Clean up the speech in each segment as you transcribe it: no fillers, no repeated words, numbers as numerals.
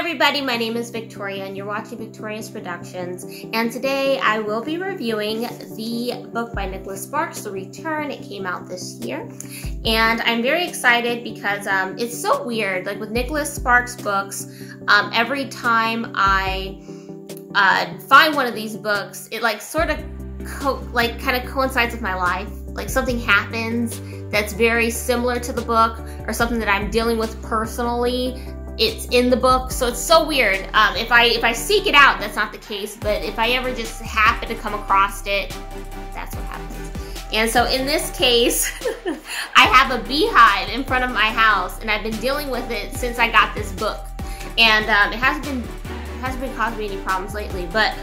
everybody, my name is Victoria and you're watching Victoria's Productions, and today I will be reviewing the book by Nicholas Sparks, The Return. It came out this year and I'm very excited because it's so weird, like with Nicholas Sparks books, every time I find one of these books, it like sort of kind of coincides with my life. Like something happens that's very similar to the book, or something that I'm dealing with personally, it's in the book. So it's so weird. If I seek it out, that's not the case, but if I ever just happen to come across it, that's what happens. And so in this case, I have a beehive in front of my house, and I've been dealing with it since I got this book. And it hasn't been causing me any problems lately, but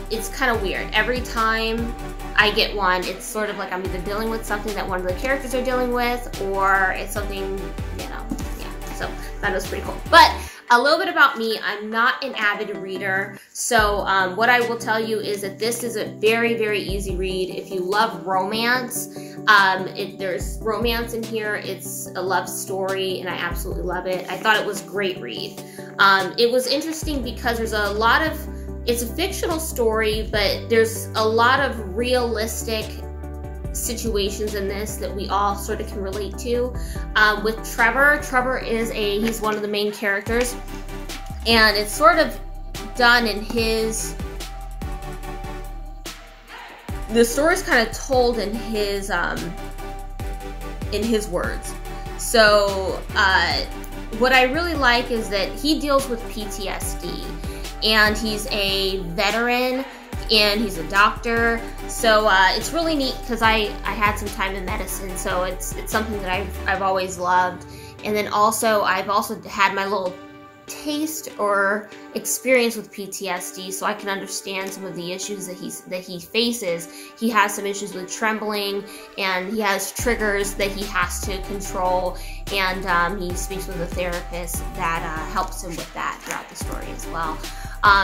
it's kind of weird. Every time I get one, it's sort of like I'm either dealing with something that one of the characters are dealing with, or it's something, you know, yeah. So that was pretty cool. But a little bit about me, I'm not an avid reader, so what I will tell you is that this is a very, very easy read. If you love romance, there's romance in here. It's a love story, and I absolutely love it. I thought it was a great read. It was interesting because there's a lot of, it's a fictional story, but there's a lot of realistic situations in this that we all sort of can relate to. With Trevor is he's one of the main characters, and it's sort of done in his, the story's kind of told in his words. So what I really like is that he deals with PTSD. And he's a veteran, and he's a doctor, so it's really neat because I had some time in medicine, so it's something that I've always loved. And then also I've also had my little taste or experience with PTSD, so I can understand some of the issues that he faces. He has some issues with trembling, and he has triggers that he has to control, and he speaks with a therapist that helps him with that throughout the story as well.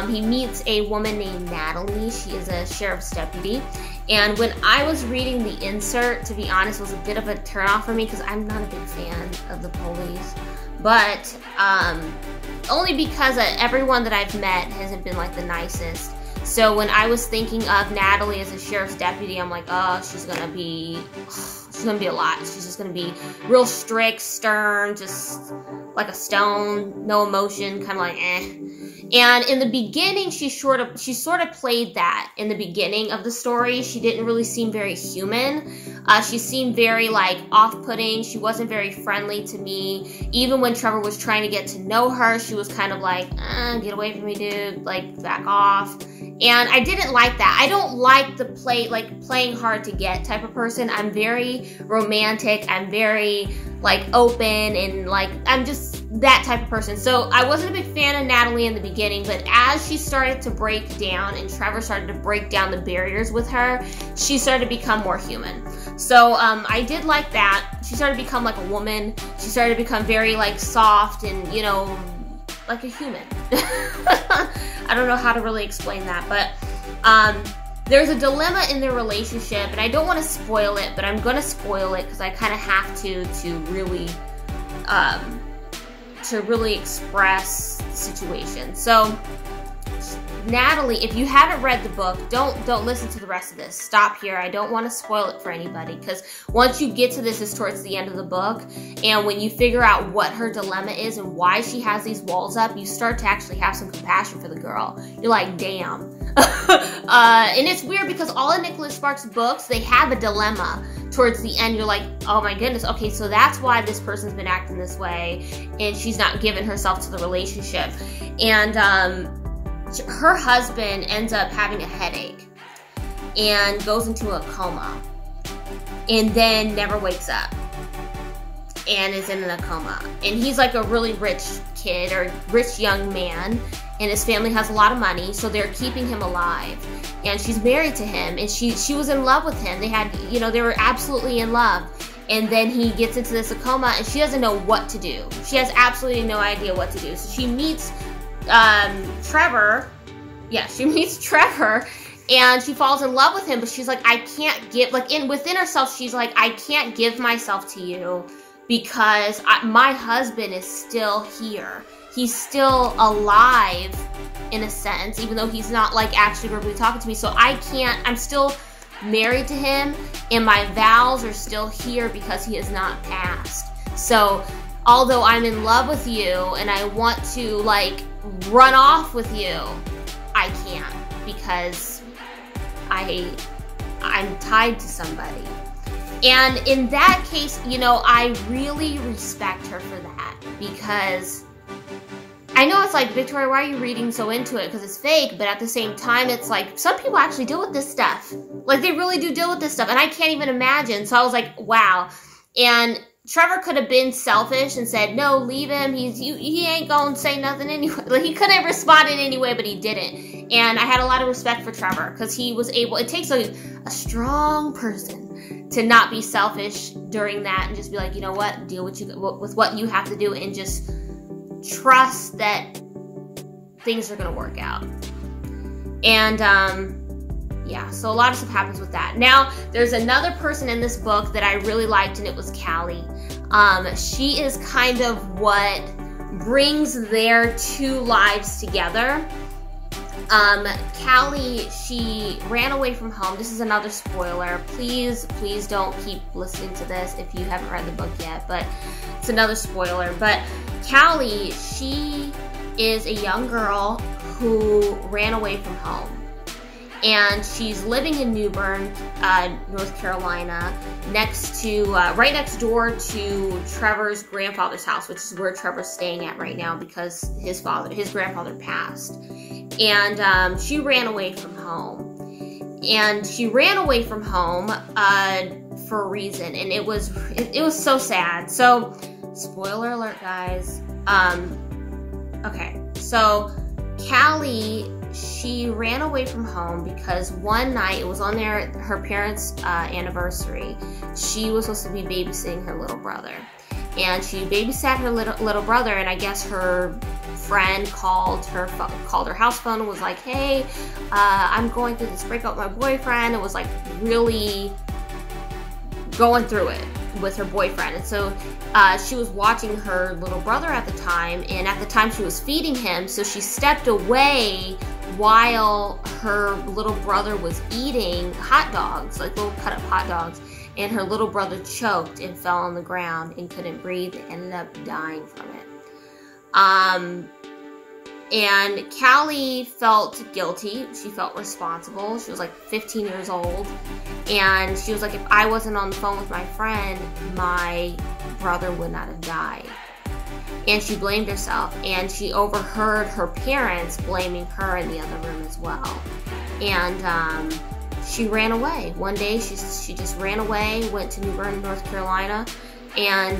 He meets a woman named Natalie. She is a sheriff's deputy. And when I was reading the insert, to be honest, it was a bit of a turnoff for me because I'm not a big fan of the police. But only because everyone that I've met hasn't been like the nicest. So when I was thinking of Natalie as a sheriff's deputy, I'm like, oh, she's gonna be a lot. She's just gonna be real strict, stern, just like a stone, no emotion, kind of like eh. And in the beginning, she sort of played that in the beginning of the story. She didn't really seem very human. She seemed very like off-putting. She wasn't very friendly to me. Even when Trevor was trying to get to know her, she was kind of like, get away from me, dude, like back off. And I didn't like that. I don't like the playing hard to get type of person. I'm very romantic. I'm very like open, and like I'm just that type of person. So I wasn't a big fan of Natalie in the beginning, but as she started to break down and Trevor started to break down the barriers with her, she started to become more human. So I did like that. She started to become like a woman. She started to become very like soft and, you know, like a human. I don't know how to really explain that, but there's a dilemma in their relationship, and I don't want to spoil it, but I'm going to spoil it because I kind of have to really express the situation. So Natalie, if you haven't read the book, don't listen to the rest of this. Stop here. I don't want to spoil it for anybody, because once you get to this, it's towards the end of the book, and when you figure out what her dilemma is and why she has these walls up, you start to actually have some compassion for the girl. You're like, damn. And it's weird because all of Nicholas Sparks' books, they have a dilemma towards the end. You're like, oh my goodness, okay, so that's why this person's been acting this way, and she's not giving herself to the relationship. And her husband ends up having a headache and goes into a coma, and then never wakes up and is in a coma. And he's like a really rich kid, or rich young man, and his family has a lot of money, so they're keeping him alive. And she's married to him, and she was in love with him. They had, you know, they were absolutely in love. And then he gets into this coma, and she doesn't know what to do. She has absolutely no idea what to do. So she meets Trevor. Yeah, she meets Trevor, and she falls in love with him, but she's like, I can't give, like, within herself, she's like, I can't give myself to you because my husband is still here. he's still alive in a sense, even though he's not like actually verbally talking to me. So I'm still married to him, and my vows are still here because he has not passed. So although I'm in love with you and I want to like run off with you, I can't, because I'm tied to somebody. And in that case, you know, I really respect her for that, because I know it's like, Victoria, why are you reading so into it? Because it's fake, but at the same time, it's like, some people actually deal with this stuff. Like, they really do deal with this stuff, and I can't even imagine. So I was like, wow. And Trevor could have been selfish and said, no, leave him. He ain't gonna say nothing anyway. Like, he could have responded anyway, but he didn't. And I had a lot of respect for Trevor, because he was able, it takes a strong person to not be selfish during that and just be like, you know what, deal with what you have to do, and just trust that things are going to work out. And yeah, so a lot of stuff happens with that. Now, there's another person in this book that I really liked, and it was Callie. She is kind of what brings their two lives together. Callie, she ran away from home. This is another spoiler. Please don't keep listening to this if you haven't read the book yet, but it's another spoiler. But Callie, she is a young girl who ran away from home. And she's living in New Bern, North Carolina, right next door to Trevor's grandfather's house, which is where Trevor's staying at right now because his grandfather passed. And she ran away from home. And she ran away from home for a reason, and it was so sad. So, spoiler alert, guys. Okay, so Callie, she ran away from home because one night, it was on her parents' anniversary, she was supposed to be babysitting her little brother. And she babysat her little brother, and I guess her friend called her house phone and was like, hey, I'm going through this breakup with my boyfriend. It was like really going through it with her boyfriend. And so she was watching her little brother at the time, and at the time she was feeding him, so she stepped away while her little brother was eating hot dogs, like little cut up hot dogs, and her little brother choked and fell on the ground and couldn't breathe and ended up dying from it. And Callie felt guilty. She felt responsible. She was like 15 years old. And she was like, if I wasn't on the phone with my friend, my brother would not have died. And she blamed herself. And she overheard her parents blaming her in the other room as well. And she ran away. One day she just ran away, went to New Bern, North Carolina, and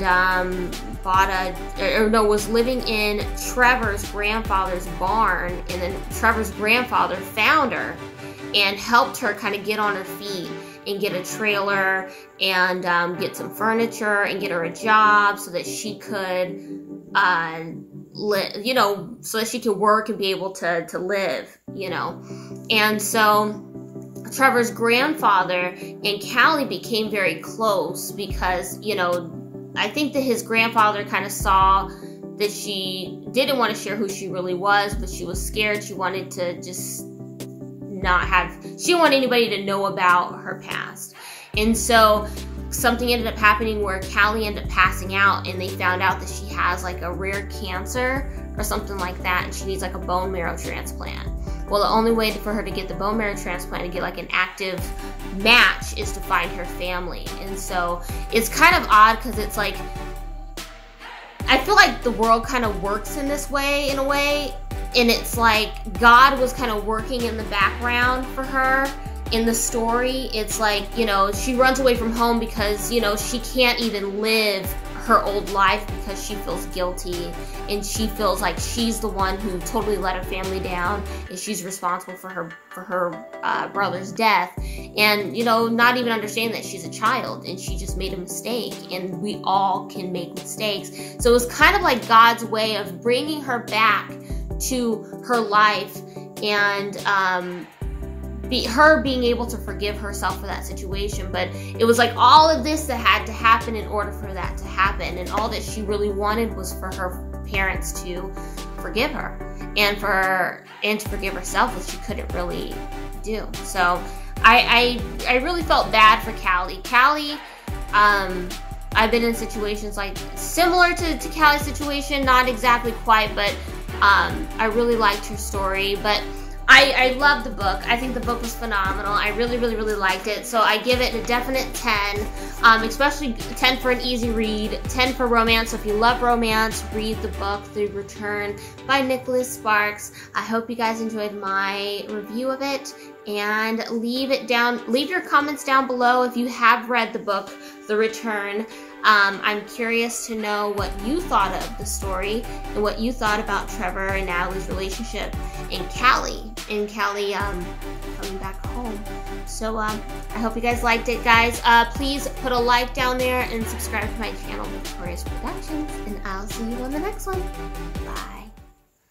was living in Trevor's grandfather's barn. And then Trevor's grandfather found her and helped her kind of get on her feet and get a trailer and get some furniture and get her a job so that she could so that she could work and be able to live, And so Trevor's grandfather and Callie became very close because, I think that his grandfather kind of saw that she didn't want to share who she really was, but she was scared. She wanted to just she didn't want anybody to know about her past. And so something ended up happening where Callie ended up passing out, and they found out that she has like a rare cancer or something like that, and she needs like a bone marrow transplant. Well, the only way for her to get the bone marrow transplant and get like an active match is to find her family. And so it's kind of odd because it's like, I feel like the world kind of works in this way, in a way, and it's like God was kind of working in the background for her in the story. It's like, she runs away from home because, she can't even live her old life because she feels guilty, and she feels like she's the one who totally let her family down, and she's responsible for her brother's death, and not even understanding that she's a child and she just made a mistake, and we all can make mistakes. So it was kind of like God's way of bringing her back to her life, and her being able to forgive herself for that situation. But it was like all of this that had to happen in order for that to happen, and all that she really wanted was for her parents to forgive her and to forgive herself, which she couldn't really do. So I really felt bad for Callie. Callie, I've been in situations like similar to Callie's situation, not exactly quite, but I really liked her story. But I love the book. I think the book was phenomenal. I really liked it. So I give it a definite 10, especially 10 for an easy read, 10 for romance. So if you love romance, read the book, The Return by Nicholas Sparks. I hope you guys enjoyed my review of it, and leave your comments down below if you have read the book, The Return. I'm curious to know what you thought of the story and what you thought about Trevor and Natalie's relationship and Callie coming back home. So I hope you guys liked it, guys. Please put a like down there and subscribe to my channel, Victorious Productions, and I'll see you on the next one. Bye.